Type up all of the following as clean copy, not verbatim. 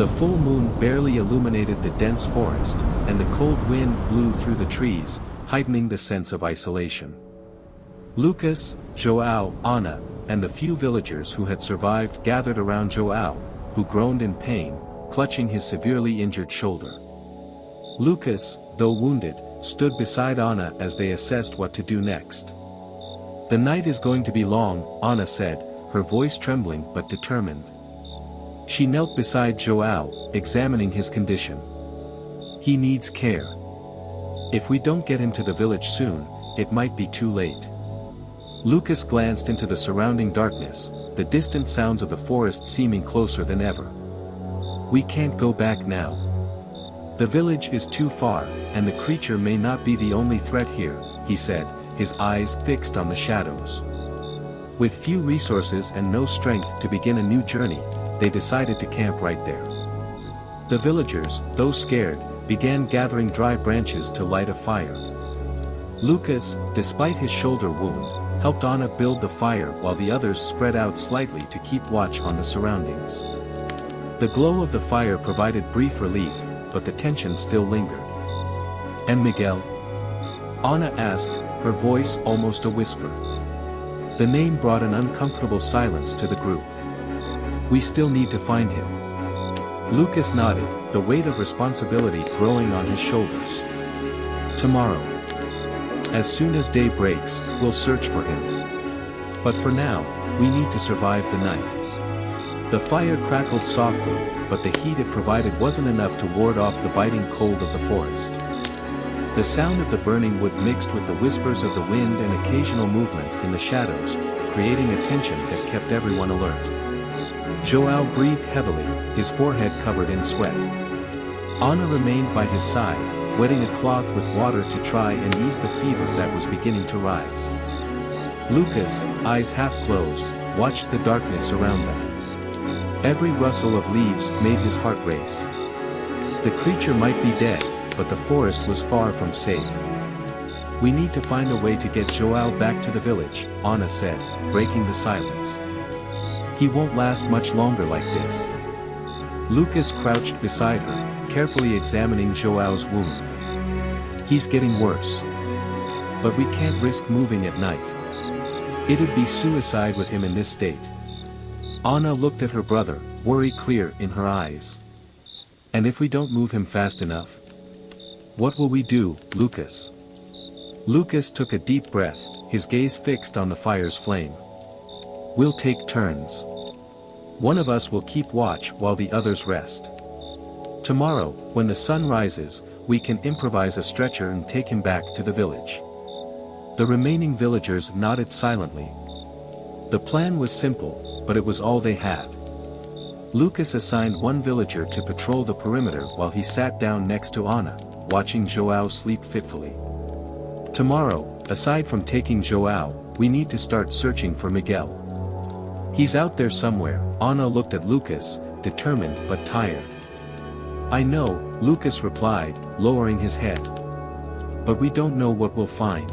The full moon barely illuminated the dense forest, and the cold wind blew through the trees, heightening the sense of isolation. Lucas, João, Ana, and the few villagers who had survived gathered around João, who groaned in pain, clutching his severely injured shoulder. Lucas, though wounded, stood beside Ana as they assessed what to do next. "The night is going to be long," Ana said, her voice trembling but determined. She knelt beside João, examining his condition. "He needs care. If we don't get him to the village soon, it might be too late." Lucas glanced into the surrounding darkness, the distant sounds of the forest seeming closer than ever. "We can't go back now. The village is too far, and the creature may not be the only threat here," he said, his eyes fixed on the shadows. With few resources and no strength to begin a new journey, they decided to camp right there. The villagers, though scared, began gathering dry branches to light a fire. Lucas, despite his shoulder wound, helped Ana build the fire while the others spread out slightly to keep watch on the surroundings. The glow of the fire provided brief relief, but the tension still lingered. "And Miguel?" Ana asked, her voice almost a whisper. The name brought an uncomfortable silence to the group. "We still need to find him." Lucas nodded, the weight of responsibility growing on his shoulders. "Tomorrow. As soon as day breaks, we'll search for him. But for now, we need to survive the night." The fire crackled softly, but the heat it provided wasn't enough to ward off the biting cold of the forest. The sound of the burning wood mixed with the whispers of the wind and occasional movement in the shadows, creating a tension that kept everyone alert. João breathed heavily, his forehead covered in sweat. Ana remained by his side, wetting a cloth with water to try and ease the fever that was beginning to rise. Lucas, eyes half closed, watched the darkness around them. Every rustle of leaves made his heart race. The creature might be dead, but the forest was far from safe. "We need to find a way to get João back to the village," Ana said, breaking the silence. "He won't last much longer like this." Lucas crouched beside her, carefully examining João's wound. "He's getting worse. But we can't risk moving at night. It'd be suicide with him in this state." Ana looked at her brother, worry clear in her eyes. "And if we don't move him fast enough? What will we do, Lucas?" Lucas took a deep breath, his gaze fixed on the fire's flame. "We'll take turns. One of us will keep watch while the others rest. Tomorrow, when the sun rises, we can improvise a stretcher and take him back to the village." The remaining villagers nodded silently. The plan was simple, but it was all they had. Lucas assigned one villager to patrol the perimeter while he sat down next to Ana, watching João sleep fitfully. "Tomorrow, aside from taking João, we need to start searching for Miguel. He's out there somewhere." Ana looked at Lucas, determined but tired. "I know," Lucas replied, lowering his head. "But we don't know what we'll find.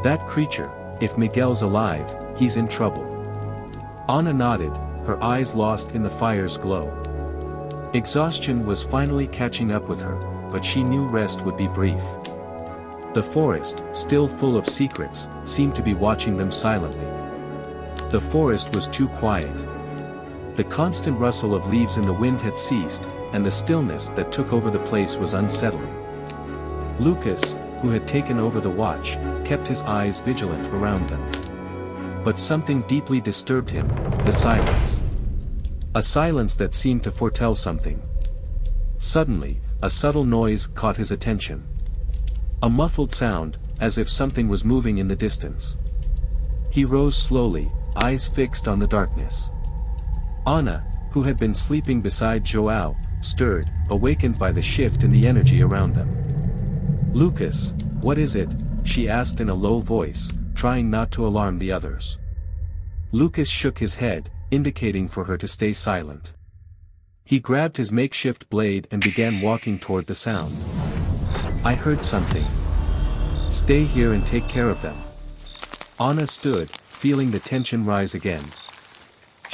That creature, if Miguel's alive, he's in trouble." Ana nodded, her eyes lost in the fire's glow. Exhaustion was finally catching up with her, but she knew rest would be brief. The forest, still full of secrets, seemed to be watching them silently. The forest was too quiet. The constant rustle of leaves in the wind had ceased, and the stillness that took over the place was unsettling. Lucas, who had taken over the watch, kept his eyes vigilant around them. But something deeply disturbed him, the silence. A silence that seemed to foretell something. Suddenly, a subtle noise caught his attention. A muffled sound, as if something was moving in the distance. He rose slowly, eyes fixed on the darkness. Ana, who had been sleeping beside João, stirred, awakened by the shift in the energy around them. "Lucas, what is it?" she asked in a low voice, trying not to alarm the others. Lucas shook his head, indicating for her to stay silent. He grabbed his makeshift blade and began walking toward the sound. "I heard something. Stay here and take care of them." Ana stood, feeling the tension rise again.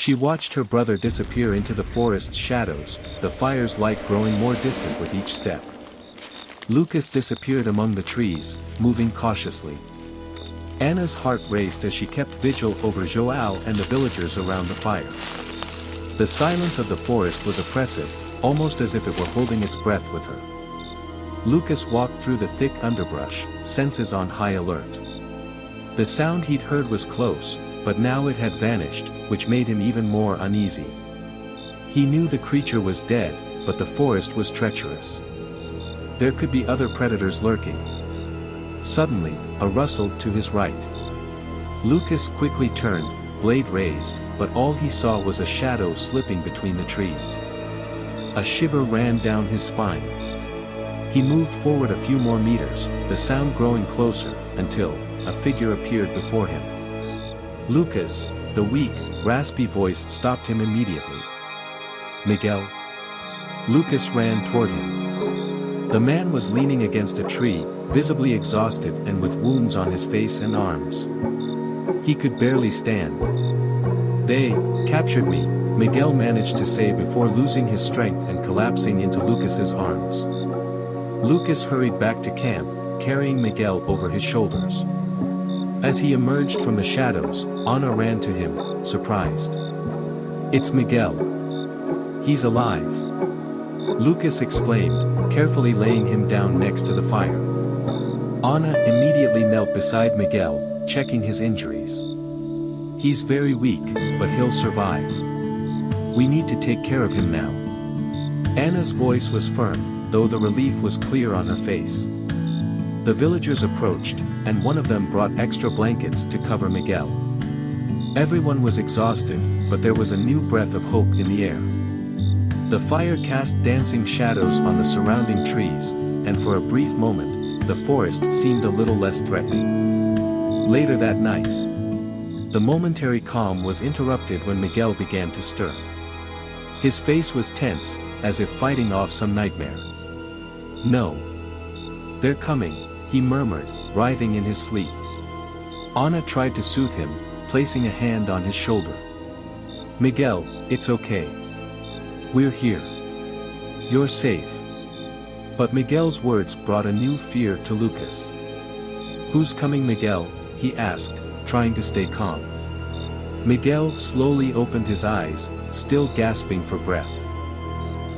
She watched her brother disappear into the forest's shadows, the fire's light growing more distant with each step. Lucas disappeared among the trees, moving cautiously. Anna's heart raced as she kept vigil over João and the villagers around the fire. The silence of the forest was oppressive, almost as if it were holding its breath with her. Lucas walked through the thick underbrush, senses on high alert. The sound he'd heard was close, but now it had vanished, which made him even more uneasy. He knew the creature was dead, but the forest was treacherous. There could be other predators lurking. Suddenly, a rustled to his right. Lucas quickly turned, blade raised, but all he saw was a shadow slipping between the trees. A shiver ran down his spine. He moved forward a few more meters, the sound growing closer, until a figure appeared before him. Lucas, the weak, raspy voice stopped him immediately. "Miguel?" Lucas ran toward him. The man was leaning against a tree, visibly exhausted and with wounds on his face and arms. He could barely stand. "They captured me," Miguel managed to say before losing his strength and collapsing into Lucas's arms. Lucas hurried back to camp, carrying Miguel over his shoulders. As he emerged from the shadows, Anna ran to him, surprised. "It's Miguel. He's alive," Lucas exclaimed, carefully laying him down next to the fire. Anna immediately knelt beside Miguel, checking his injuries. "He's very weak, but he'll survive. We need to take care of him now." Anna's voice was firm, though the relief was clear on her face. The villagers approached, and one of them brought extra blankets to cover Miguel. Everyone was exhausted, but there was a new breath of hope in the air. The fire cast dancing shadows on the surrounding trees, and for a brief moment, the forest seemed a little less threatening. Later that night, the momentary calm was interrupted when Miguel began to stir. His face was tense, as if fighting off some nightmare. "No. They're coming," he murmured, writhing in his sleep. Anna tried to soothe him, placing a hand on his shoulder. "Miguel, it's okay. We're here. You're safe." But Miguel's words brought a new fear to Lucas. "Who's coming, Miguel?" he asked, trying to stay calm. Miguel slowly opened his eyes, still gasping for breath.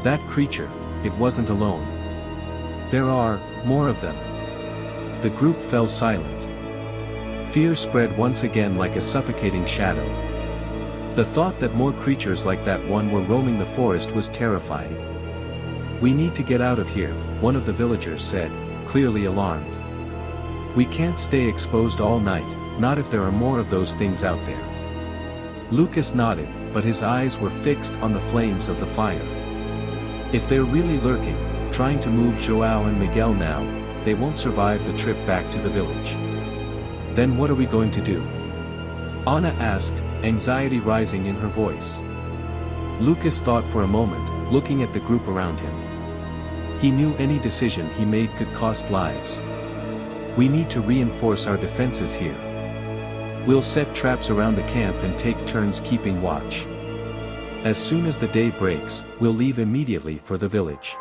That creature, it wasn't alone. "There are more of them." The group fell silent. Fear spread once again like a suffocating shadow. The thought that more creatures like that one were roaming the forest was terrifying. "We need to get out of here," one of the villagers said, clearly alarmed. "We can't stay exposed all night, not if there are more of those things out there." Lucas nodded, but his eyes were fixed on the flames of the fire. "If they're really lurking, trying to move João and Miguel now, they won't survive the trip back to the village. Then what are we going to do?" Anna asked, anxiety rising in her voice. Lucas thought for a moment, looking at the group around him. He knew any decision he made could cost lives. "We need to reinforce our defenses here. We'll set traps around the camp and take turns keeping watch. As soon as the day breaks, we'll leave immediately for the village."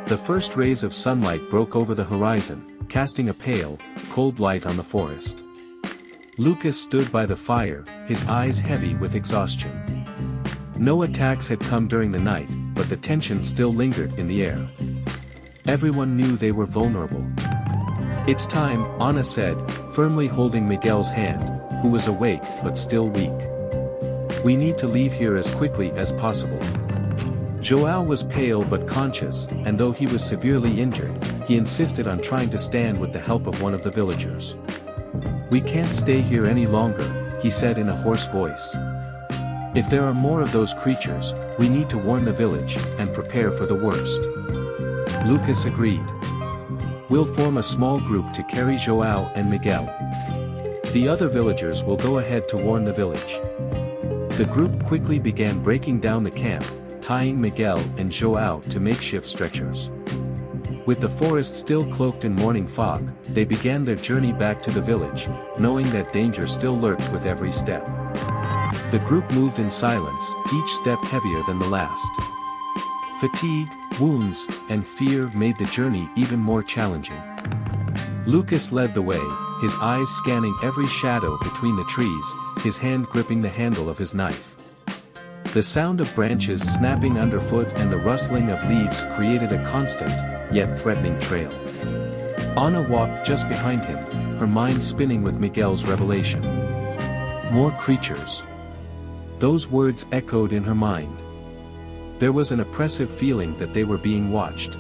The first rays of sunlight broke over the horizon, casting a pale, cold light on the forest. Lucas stood by the fire, his eyes heavy with exhaustion. No attacks had come during the night, but the tension still lingered in the air. Everyone knew they were vulnerable. "It's time," Anna said, firmly holding Miguel's hand, who was awake but still weak. "We need to leave here as quickly as possible." João was pale but conscious, and though he was severely injured, he insisted on trying to stand with the help of one of the villagers. "We can't stay here any longer," he said in a hoarse voice. "If there are more of those creatures, we need to warn the village, and prepare for the worst." Lucas agreed. "We'll form a small group to carry João and Miguel. The other villagers will go ahead to warn the village." The group quickly began breaking down the camp, tying Miguel and João to makeshift stretchers. With the forest still cloaked in morning fog, they began their journey back to the village, knowing that danger still lurked with every step. The group moved in silence, each step heavier than the last. Fatigue, wounds, and fear made the journey even more challenging. Lucas led the way, his eyes scanning every shadow between the trees, his hand gripping the handle of his knife. The sound of branches snapping underfoot and the rustling of leaves created a constant, yet threatening trail. Anna walked just behind him, her mind spinning with Miguel's revelation. More creatures. Those words echoed in her mind. There was an oppressive feeling that they were being watched.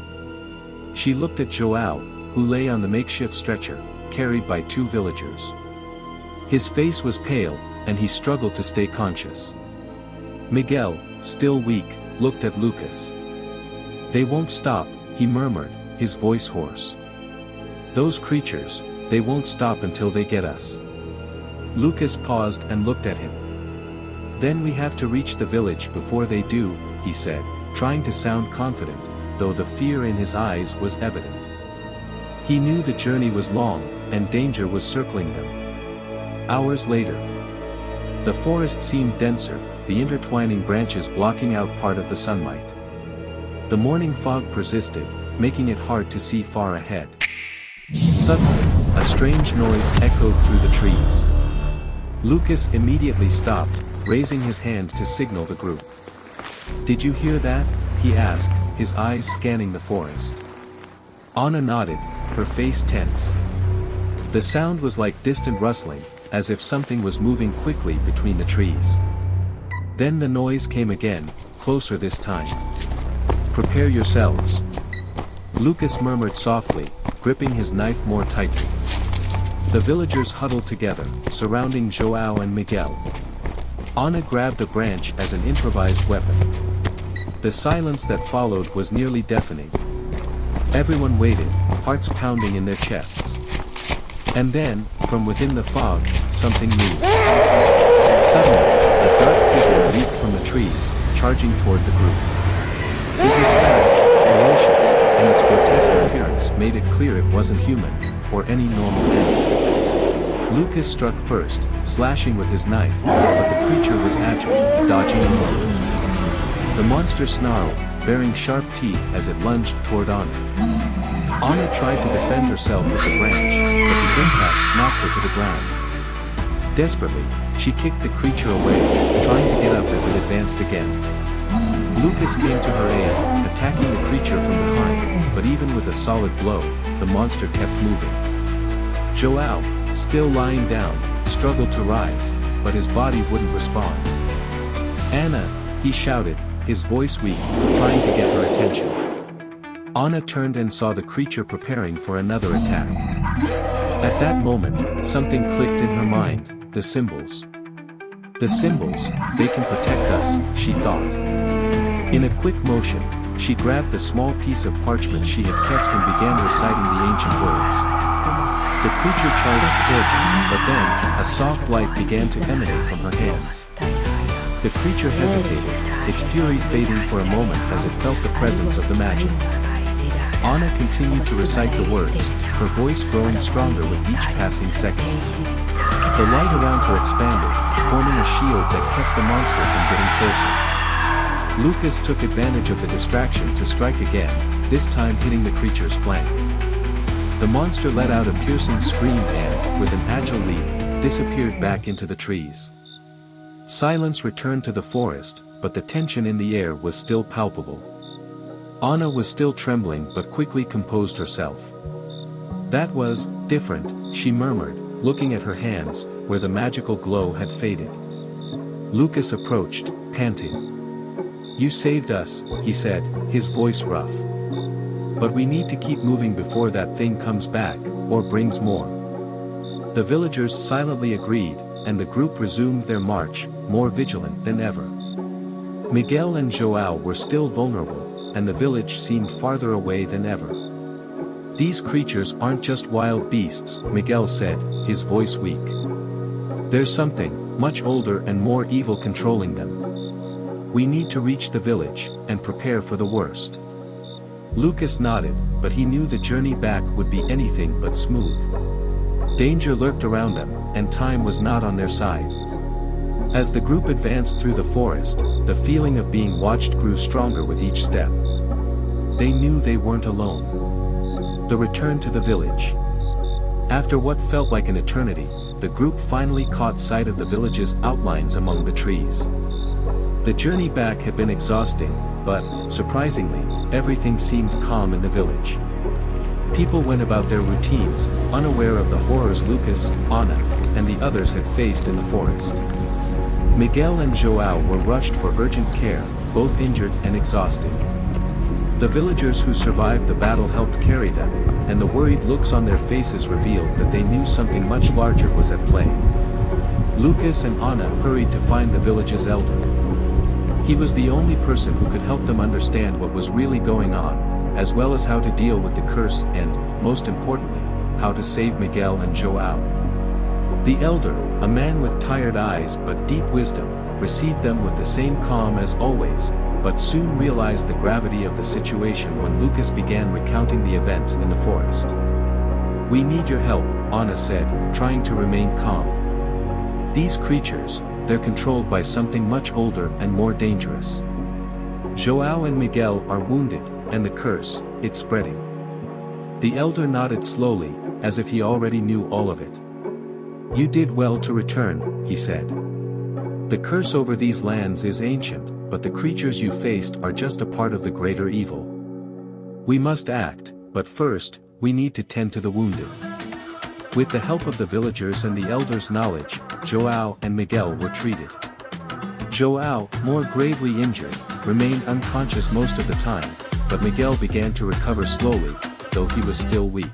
She looked at João, who lay on the makeshift stretcher, carried by two villagers. His face was pale, and he struggled to stay conscious. Miguel, still weak, looked at Lucas. "They won't stop," he murmured, his voice hoarse. "Those creatures, they won't stop until they get us." Lucas paused and looked at him. "Then we have to reach the village before they do," he said, trying to sound confident, though the fear in his eyes was evident. He knew the journey was long, and danger was circling them. Hours later. The forest seemed denser, the intertwining branches blocking out part of the sunlight. The morning fog persisted, making it hard to see far ahead. Suddenly, a strange noise echoed through the trees. Lucas immediately stopped, raising his hand to signal the group. "Did you hear that?" he asked, his eyes scanning the forest. Anna nodded, her face tense. The sound was like distant rustling, as if something was moving quickly between the trees. Then the noise came again, closer this time. "Prepare yourselves," Lucas murmured softly, gripping his knife more tightly. The villagers huddled together, surrounding João and Miguel. Anna grabbed a branch as an improvised weapon. The silence that followed was nearly deafening. Everyone waited, hearts pounding in their chests. And then, from within the fog, something moved. Suddenly, a dark figure leaped from the trees, charging toward the group. It was fast, ferocious, and its grotesque appearance made it clear it wasn't human, or any normal animal. Lucas struck first, slashing with his knife, but the creature was agile, dodging easily. The monster snarled, baring sharp teeth as it lunged toward Anna. Anna tried to defend herself with the branch, but the impact knocked her to the ground. Desperately, she kicked the creature away, trying to get up as it advanced again. Lucas came to her aid, attacking the creature from behind, but even with a solid blow, the monster kept moving. João, still lying down, struggled to rise, but his body wouldn't respond. "Anna," he shouted, his voice weak, trying to get her attention. Anna turned and saw the creature preparing for another attack. At that moment, something clicked in her mind, the symbols. "The symbols, they can protect us," she thought. In a quick motion, she grabbed the small piece of parchment she had kept and began reciting the ancient words. The creature charged toward her, but then, a soft light began to emanate from her hands. The creature hesitated, its fury fading for a moment as it felt the presence of the magic. Anna continued to recite the words, her voice growing stronger with each passing second. The light around her expanded, forming a shield that kept the monster from getting closer. Lucas took advantage of the distraction to strike again, this time hitting the creature's flank. The monster let out a piercing scream and, with an agile leap, disappeared back into the trees. Silence returned to the forest, but the tension in the air was still palpable. Anna was still trembling but quickly composed herself. "That was different," she murmured, looking at her hands, where the magical glow had faded. Lucas approached, panting. "You saved us," he said, his voice rough. "But we need to keep moving before that thing comes back, or brings more." The villagers silently agreed, and the group resumed their march, more vigilant than ever. Miguel and João were still vulnerable, and the village seemed farther away than ever. "These creatures aren't just wild beasts," Miguel said, his voice weak. "There's something, much older and more evil controlling them. We need to reach the village, and prepare for the worst." Lucas nodded, but he knew the journey back would be anything but smooth. Danger lurked around them, and time was not on their side. As the group advanced through the forest, the feeling of being watched grew stronger with each step. They knew they weren't alone. The return to the village. After what felt like an eternity, the group finally caught sight of the village's outlines among the trees. The journey back had been exhausting, but, surprisingly, everything seemed calm in the village. People went about their routines, unaware of the horrors Lucas, Anna, and the others had faced in the forest. Miguel and João were rushed for urgent care, both injured and exhausted. The villagers who survived the battle helped carry them, and the worried looks on their faces revealed that they knew something much larger was at play. Lucas and Anna hurried to find the village's elder. He was the only person who could help them understand what was really going on, as well as how to deal with the curse and, most importantly, how to save Miguel and João. The elder, a man with tired eyes but deep wisdom, received them with the same calm as always, but soon realized the gravity of the situation when Lucas began recounting the events in the forest. "We need your help," Anna said, trying to remain calm. "These creatures, they're controlled by something much older and more dangerous. João and Miguel are wounded, and the curse, it's spreading." The elder nodded slowly, as if he already knew all of it. "You did well to return," he said. "The curse over these lands is ancient, but the creatures you faced are just a part of the greater evil. We must act, but first, we need to tend to the wounded." With the help of the villagers and the elders' knowledge, João and Miguel were treated. João, more gravely injured, remained unconscious most of the time, but Miguel began to recover slowly, though he was still weak.